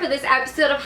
for this episode of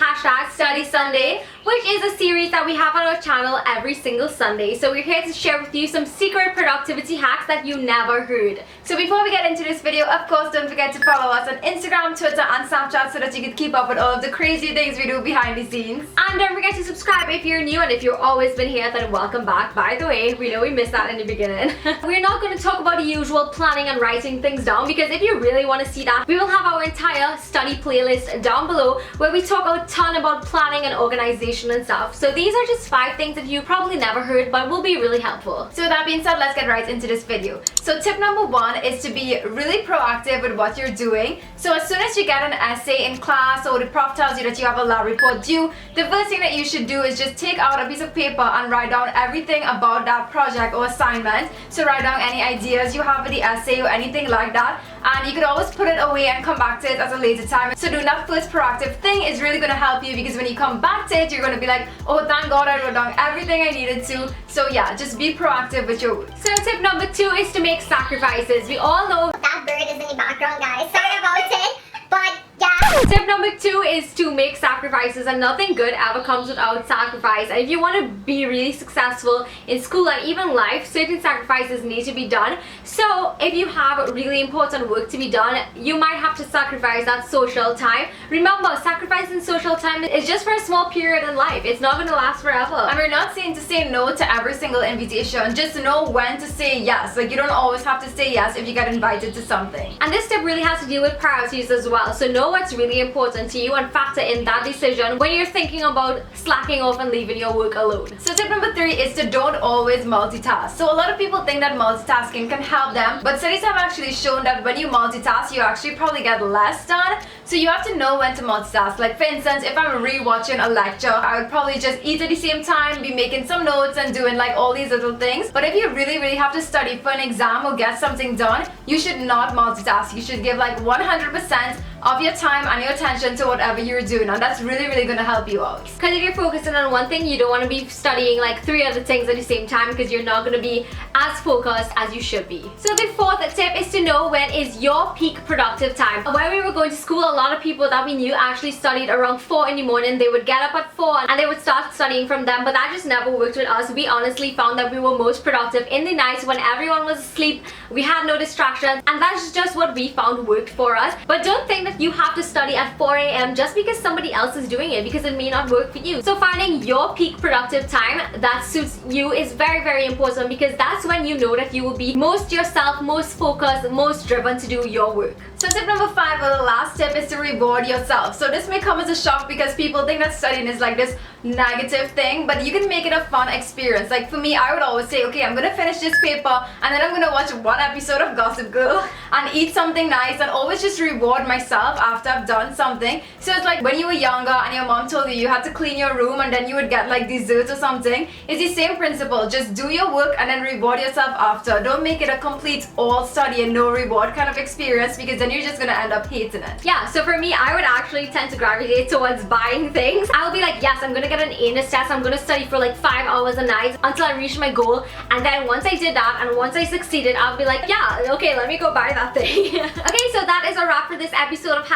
Study Sunday, which is a series that we have on our channel every single Sunday. So we're here to share with you some secret productivity hacks that you never heard. So before we get into this video, of course, don't forget to follow us on Instagram, Twitter and Snapchat so that you can keep up with all of the crazy things we do behind the scenes. And don't forget to subscribe if you're new, and if you've always been here, then welcome back. By the way, we know we missed that in the beginning. We're not going to talk about the usual planning and writing things down, because if you really want to see that, we will have our entire study playlist down below where we talk a ton about planning and organization and stuff. So these are just 5 things that you probably never heard but will be really helpful. So with that being said, let's get right into this video. So tip number 1 is to be really proactive with what you're doing. So as soon as you get an essay in class or the prof tells you that you have a lab report due, the first thing that you should do is just take out a piece of paper and write down everything about that project or assignment. So write down any ideas you have with the essay or anything like that, and you could always put it away and come back to it at a later time. So doing that first proactive thing is really going to help you, because when you come back to it, you're going to be like, oh, thank God I wrote down everything I needed to. So yeah, just be proactive with your work. So tip number 2 is to make sacrifices. We all know that bird is in the background, guys. Sorry about it, but yeah. Tip number 2 is to make sacrifices, and nothing good ever comes without sacrifice. And if you want to be really successful in school and even life, certain sacrifices need to be done. So if you have really important work to be done, you might have to sacrifice that social time. Remember, sacrificing social time is just for a small period in life. It's not going to last forever. And we're not saying to say no to every single invitation. Just know when to say yes. Like, you don't always have to say yes if you get invited to something. And this tip really has to do with priorities as well. So know what's really important to you and factor in that decision when you're thinking about slacking off and leaving your work alone. So tip number 3 is to don't always multitask. So a lot of people think that multitasking can help them, but studies have actually shown that when you multitask, you actually probably get less done. So you have to know when to multitask. Like, for instance, if I'm rewatching a lecture, I would probably just eat at the same time, be making some notes and doing like all these little things. But if you really have to study for an exam or get something done, you should not multitask. You should give like 100% of your time and your attention to whatever you're doing, and that's really going to help you out. Because if you're focusing on one thing, you don't want to be studying like 3 other things at the same time, because you're not going to be as focused as you should be. So the 4th tip is to know when is your peak productive time. When we were going to school, a lot of people that we knew actually studied around 4 in the morning. They would get up at 4 and they would start studying from them, but that just never worked with us. We honestly found that we were most productive in the nights when everyone was asleep, we had no distractions, and that's just what we found worked for us. But don't think that you have to study at 4 a.m. just because somebody else is doing it, because it may not work for you. So finding your peak productive time that suits you is very important, because that's when you know that you will be most yourself, most focused, most driven to do your work. So tip number 5, or the last tip, is to reward yourself. So this may come as a shock, because people think that studying is like this negative thing, but you can make it a fun experience. Like for me, I would always say, okay, I'm gonna finish this paper and then I'm gonna watch 1 episode of Gossip Girl and eat something nice, and always just reward myself after I've done something. So it's like when you were younger and your mom told you you had to clean your room and then you would get like dessert or something. It's the same principle. Just do your work and then reward yourself after. Don't make it a complete all study and no reward kind of experience, because then you're just gonna end up hating it. Yeah, so for me, I would actually tend to gravitate towards buying things. I'll be like, yes, I'm gonna get an A in this test, I'm gonna study for like 5 hours a night until I reach my goal, and then once I did that and once I succeeded, I'll be like, yeah, okay, let me go buy that thing. Okay, so that is a wrap for this episode of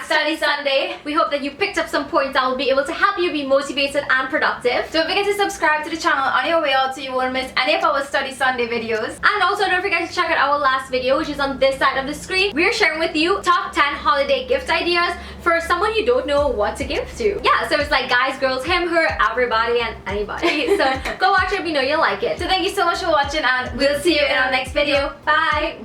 Study Sunday. We hope that you picked up some points that will be able to help you be motivated and productive. Don't forget to subscribe to the channel on your way out so you won't miss any of our Study Sunday videos. And also don't forget to check out our last video, which is on this side of the screen. We're sharing with you top 10 holiday gift ideas for someone you don't know what to give to. Yeah, so it's like guys, girls, him, her, everybody and anybody. So go watch it if you know you'll like it. So thank you so much for watching, and we'll see you in our next video. Bye!